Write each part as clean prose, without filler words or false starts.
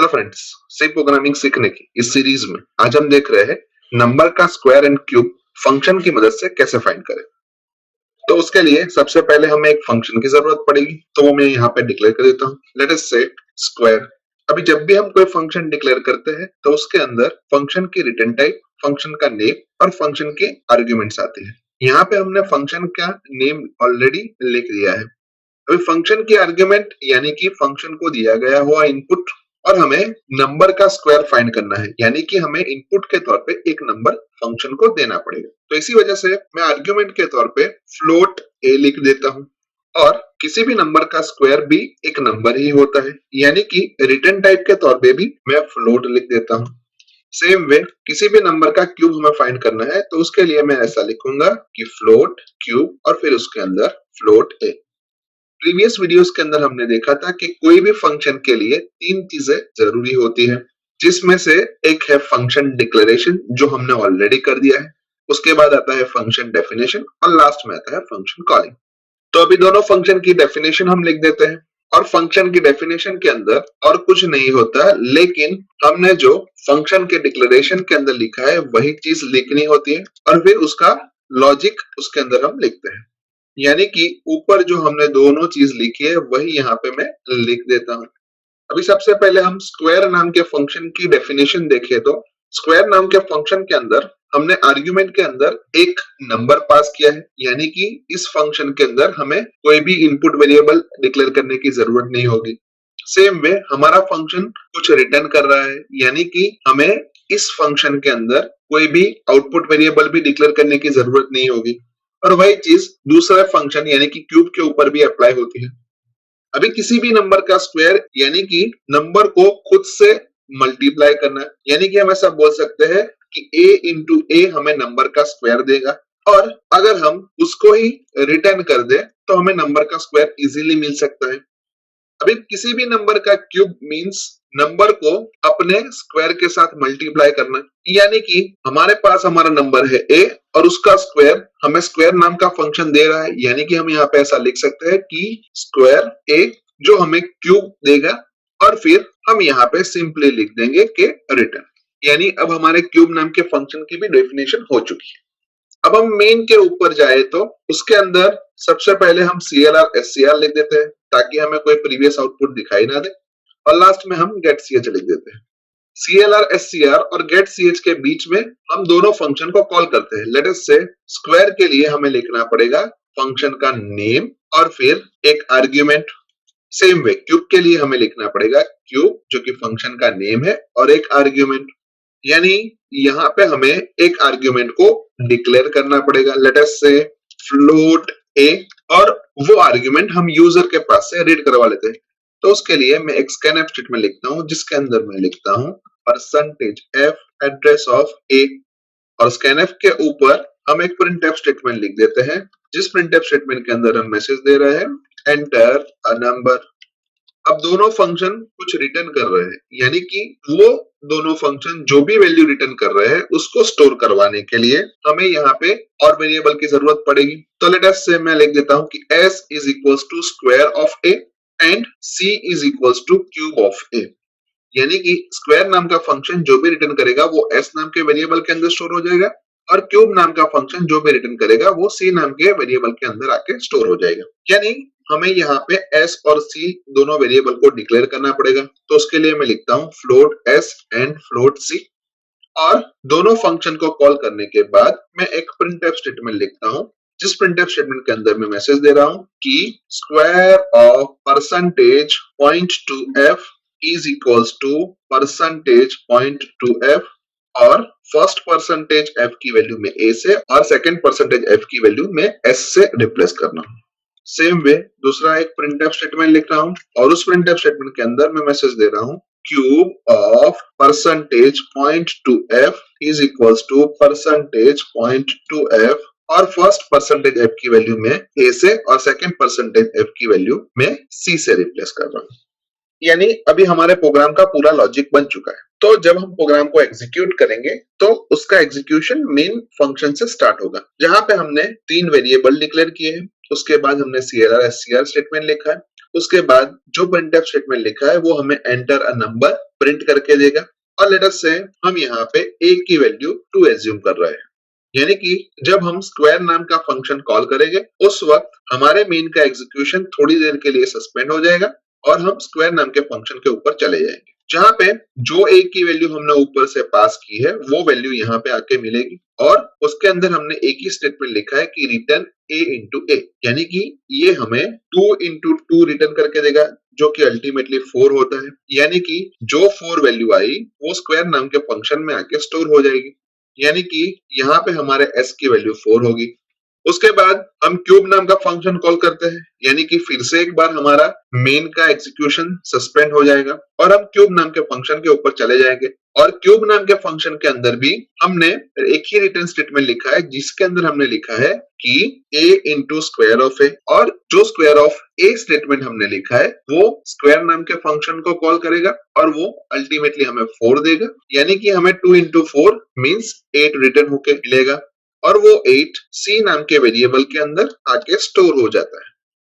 Hello friends, सी programming सीखने की इस सीरीज में आज हम देख रहे हैं नंबर का स्क्वायर एंड क्यूब फंक्शन की मदद से कैसे फाइंड करें। तो उसके लिए सबसे पहले हमें एक फंक्शन की जरूरत पड़ेगी, तो वो मैं यहाँ पे डिक्लेयर कर देता हूँ। लेट अस से स्क्वायर। अभी जब भी हम कोई फंक्शन डिक्लेयर करते हैं तो उसके अंदर फंक्शन की रिटर्न टाइप, फंक्शन का नेम और फंक्शन के आर्ग्यूमेंट्स आते हैं। यहाँ पे हमने फंक्शन का नेम ऑलरेडी लिख दिया है। अभी फंक्शन की आर्ग्यूमेंट यानी कि फंक्शन को दिया गया हुआ इनपुट और हमें नंबर का स्क्वायर फाइंड करना है, यानी कि हमें इनपुट के तौर पे एक नंबर फंक्शन को देना पड़ेगा। तो इसी वजह से मैं आर्ग्यूमेंट के तौर पे फ्लोट ए लिख देता हूँ और किसी भी नंबर का स्क्वायर भी एक नंबर ही होता है, यानी कि रिटर्न टाइप के तौर पे भी मैं फ्लोट लिख देता हूँ। सेम वे किसी भी नंबर का क्यूब हमें फाइंड करना है तो उसके लिए मैं ऐसा लिखूंगा कि फ्लोट क्यूब और फिर उसके अंदर फ्लोट ए। प्रीवियस वीडियोस के अंदर हमने देखा था कि कोई भी फंक्शन के लिए तीन चीजें जरूरी होती है, जिसमें से एक है फंक्शन डिक्लेरेशन जो हमने ऑलरेडी कर दिया है, उसके बाद आता है फंक्शन डेफिनेशन और लास्ट में आता है फंक्शन कॉलिंग। तो अभी दोनों फंक्शन की डेफिनेशन हम लिख देते हैं और फंक्शन की डेफिनेशन के अंदर और कुछ नहीं होता, लेकिन हमने जो फंक्शन के डिक्लेरेशन के अंदर लिखा है वही चीज लिखनी होती है और फिर उसका लॉजिक उसके अंदर हम लिखते हैं, यानी कि ऊपर जो हमने दोनों चीज लिखी है वही यहाँ पे मैं लिख देता हूँ। अभी सबसे पहले हम स्क्वायर नाम के फंक्शन की डेफिनेशन देखें तो स्क्वायर नाम के फंक्शन के अंदर हमने आर्ग्यूमेंट के अंदर एक नंबर पास किया है, यानी कि इस फंक्शन के अंदर हमें कोई भी इनपुट वेरिएबल डिक्लेयर करने की जरूरत नहीं होगी। सेम वे हमारा फंक्शन कुछ रिटर्न कर रहा है, यानी कि हमें इस फंक्शन के अंदर कोई भी आउटपुट वेरिएबल भी डिक्लेयर करने की जरूरत नहीं होगी और वही चीज दूसरे फंक्शन यानी कि क्यूब के ऊपर भी अप्लाई होती है। अभी किसी भी नंबर का स्क्वायर यानी कि नंबर को खुद से मल्टीप्लाई करना, यानी कि हम ऐसा बोल सकते हैं कि a इंटू ए हमें नंबर का स्क्वायर देगा और अगर हम उसको ही रिटर्न कर दे तो हमें नंबर का स्क्वायर इजीली मिल सकता है। अभी किसी भी नंबर का क्यूब मींस नंबर को अपने स्क्वायर के साथ मल्टीप्लाई करना, यानी कि हमारे पास हमारा नंबर है a और उसका स्क्वायर हमें स्क्वायर नाम का फंक्शन दे रहा है, यानी कि हम यहाँ पे ऐसा लिख सकते हैं कि स्क्वायर a जो हमें क्यूब देगा और फिर हम यहाँ पे सिंपली लिख देंगे कि रिटर्न, यानी अब हमारे क्यूब नाम के फंक्शन की भी डेफिनेशन हो चुकी है। अब हम मेन के ऊपर जाए तो उसके अंदर सबसे पहले हम CLR SCR लिख देते हैं ताकि हमें कोई प्रीवियस आउटपुट दिखाई ना दे और लास्ट में हम गेट ch लिख देते हैं। CLR SCR और गेट ch के बीच में हम दोनों फंक्शन को कॉल करते हैं। लेट अस से स्क्वायर के लिए हमें लिखना पड़ेगा फंक्शन का नेम और फिर एक आर्ग्यूमेंट। सेम वे क्यूब के लिए हमें लिखना पड़ेगा क्यूब जो कि फंक्शन का नेम है और एक आर्ग्यूमेंट, यानी यहाँ पे हमें एक आर्ग्यूमेंट को डिक्लेयर करना पड़ेगा। लेट अस से फ्लोट a और वो आर्ग्यूमेंट हम यूजर के पास से रीड करवा लेते हैं। तो उसके लिए मैं एक स्कैनफ स्टेटमेंट लिखता हूँ जिसके अंदर मैं लिखता हूँ percentage f address of a और स्कैनफ के ऊपर हम एक प्रिंटफ स्टेटमेंट लिख देते हैं जिस प्रिंटफ स्टेटमेंट के अंदर हम मैसेज दे रहे हैं एंटर अ नंबर। अब दोनों फंक्शन कुछ रिटर्न कर रहे हैं, यानी कि वो दोनों फंक्शन जो भी वैल्यू रिटर्न कर रहे हैं उसको स्टोर करवाने के लिए हमें यहाँ पे और वेरिएबल की जरूरत पड़ेगी। तो लेट अस से मैं लिख देता हूँ कि s is equals to square of a and c is equals to cube of a, यानी कि स्क्वायर नाम का फंक्शन जो भी रिटर्न करेगा वो s नाम के वेरिएबल के अंदर स्टोर हो जाएगा और क्यूब नाम का फंक्शन जो भी रिटर्न करेगा वो c नाम के वेरिएबल के अंदर आके स्टोर हो जाएगा। यानी हमें यहाँ पे s और c दोनों वेरिएबल को डिक्लेयर करना पड़ेगा। तो उसके लिए मैं लिखता हूँ float s and float c और दोनों फंक्शन को कॉल करने के बाद मैं एक प्रिंटफ स्टेटमेंट लिखता हूँ जिस प्रिंटफ स्टेटमेंट के अंदर मैं मैसेज दे रहा हूँ कि square of percentage point two f is equals to percentage point two f और फर्स्ट परसेंटेज f की वैल्यू में a से और सेकंड परसेंटेज f की वैल्यू में s से रिप्लेस करना। सेम वे दूसरा एक प्रिंटफ स्टेटमेंट लिख रहा हूँ और उस प्रिंटफ स्टेटमेंट के अंदर मैं मैसेज दे रहा हूँ cube of percentage point two f is equals to percentage point two f और फर्स्ट परसेंटेज f की वैल्यू में a से और सेकंड परसेंटेज f की वैल्यू में c से रिप्लेस कर रहा हूँ। यानी अभी हमारे प्रोग्राम का पूरा लॉजिक बन चुका है। तो जब हम प्रोग्राम को एग्जीक्यूट करेंगे तो उसका एग्जीक्यूशन मेन फंक्शन से स्टार्ट होगा, जहां पे हमने 3 वेरिएबल डिक्लेयर किए हैं। उसके बाद हमने CLR SCR स्टेटमेंट लिखा है। उसके बाद जो printf स्टेटमेंट लिखा है वो हमें एंटर अ नंबर प्रिंट करके देगा। और लेट अस से हम यहाँ पे a की वैल्यू 2 एज्यूम कर रहे हैं, यानी कि जब हम स्क्वायर नाम का फंक्शन कॉल करेंगे उस वक्त हमारे मेन का एग्जीक्यूशन थोड़ी देर के लिए सस्पेंड हो जाएगा और हम स्क्वायर नाम के फंक्शन के ऊपर चले जाएंगे, जहां पे जो a की वैल्यू हमने ऊपर से पास की है वो वैल्यू यहाँ पे आके मिलेगी। और उसके अंदर हमने एक ही स्टेटमेंट लिखा है कि रिटर्न a इंटू ए, यानी कि ये हमें 2 इंटू 2 रिटर्न करके देगा, जो कि अल्टीमेटली 4 होता है। यानी कि जो 4 वैल्यू आई वो स्क्वायर नाम के फंक्शन में आके स्टोर हो जाएगी, यानी कि यहाँ पे हमारे s की वैल्यू 4 होगी। उसके बाद हम क्यूब नाम का फंक्शन कॉल करते हैं, यानी कि फिर से एक बार हमारा मेन का एग्जीक्यूशन सस्पेंड हो जाएगा और हम क्यूब नाम के फंक्शन के ऊपर चले जाएंगे। और क्यूब नाम के फंक्शन के अंदर भी हमने एक ही रिटर्न स्टेटमेंट लिखा है, जिसके अंदर हमने लिखा है कि a इंटू स्क्वायर ऑफ ए, और जो स्क्वायर ऑफ ए स्टेटमेंट हमने लिखा है वो स्क्वायर नाम के फंक्शन को कॉल करेगा और वो अल्टीमेटली हमें 4 देगा, यानी कि हमें 2 इंटू 4 मीन्स 8 रिटर्न होके मिलेगा। और वो 8 सी नाम के वेरिएबल के अंदर आके स्टोर हो जाता है।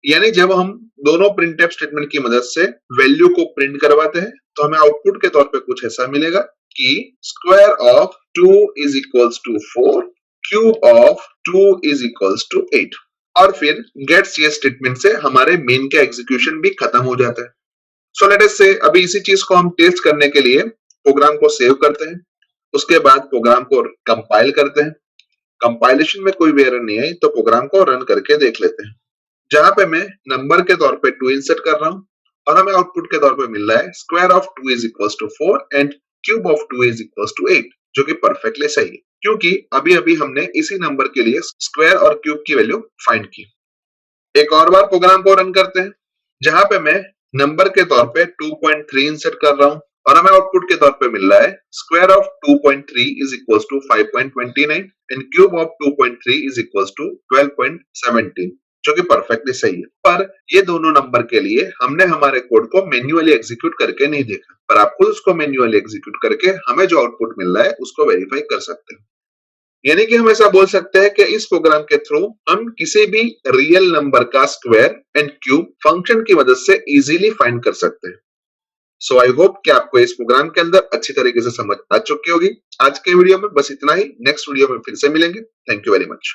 यानी जब हम दोनों प्रिंटफ स्टेटमेंट की मदद से वैल्यू को प्रिंट करवाते हैं तो हमें आउटपुट के तौर पे कुछ ऐसा मिलेगा कि square of 2 is equals to 4, cube of 2 is equals to 8। और फिर गेट सी स्टेटमेंट से हमारे मेन का एग्जीक्यूशन भी खत्म हो जाता है। सो लेट अस से अभी इसी चीज को हम टेस्ट करने के लिए प्रोग्राम को सेव करते हैं। उसके बाद प्रोग्राम को कंपाइल करते हैं। कंपाइलेशन में कोई भी एरर नहीं आई तो प्रोग्राम को रन करके देख लेते हैं, जहां पे मैं नंबर के तौर पे 2 इंसर्ट कर रहा हूं और हमें आउटपुट के तौर पे मिल रहा है square of 2 is equals to 4 and cube of 2 is equals to 8, जो कि परफेक्टली सही है क्योंकि अभी अभी हमने इसी नंबर के लिए स्क्वायर और क्यूब की वैल्यू फाइंड की। एक और बार प्रोग्राम को रन करते हैं, जहां पे मैं नंबर के तौर पे 2.3 इंसर्ट कर रहा हूं और हमें आउटपुट के तौर पे मिल रहा है square of 2.3 is equals to 5.29 and cube of 2.3 is equals to 12.17, जो कि परफेक्टली सही है। पर ये दोनों नंबर के लिए हमने हमारे कोड को मैन्युअली एग्जीक्यूट करके नहीं देखा, पर आप खुद उसको मैन्युअली एग्जीक्यूट करके हमें जो आउटपुट मिल रहा है उसको वेरीफाई कर सकते हैं। यानी कि हम ऐसा बोल सकते हैं कि इस प्रोग्राम के थ्रू हम किसी भी रियल नंबर का स्क्वायर एंड क्यूब फंक्शन की मदद से इजीली फाइंड कर सकते हैं। सो आई होप कि आपको इस प्रोग्राम के अंदर अच्छी तरीके से समझ आ चुकी होगी। आज के वीडियो में बस इतना ही। नेक्स्ट वीडियो में फिर से मिलेंगे। Thank you very much.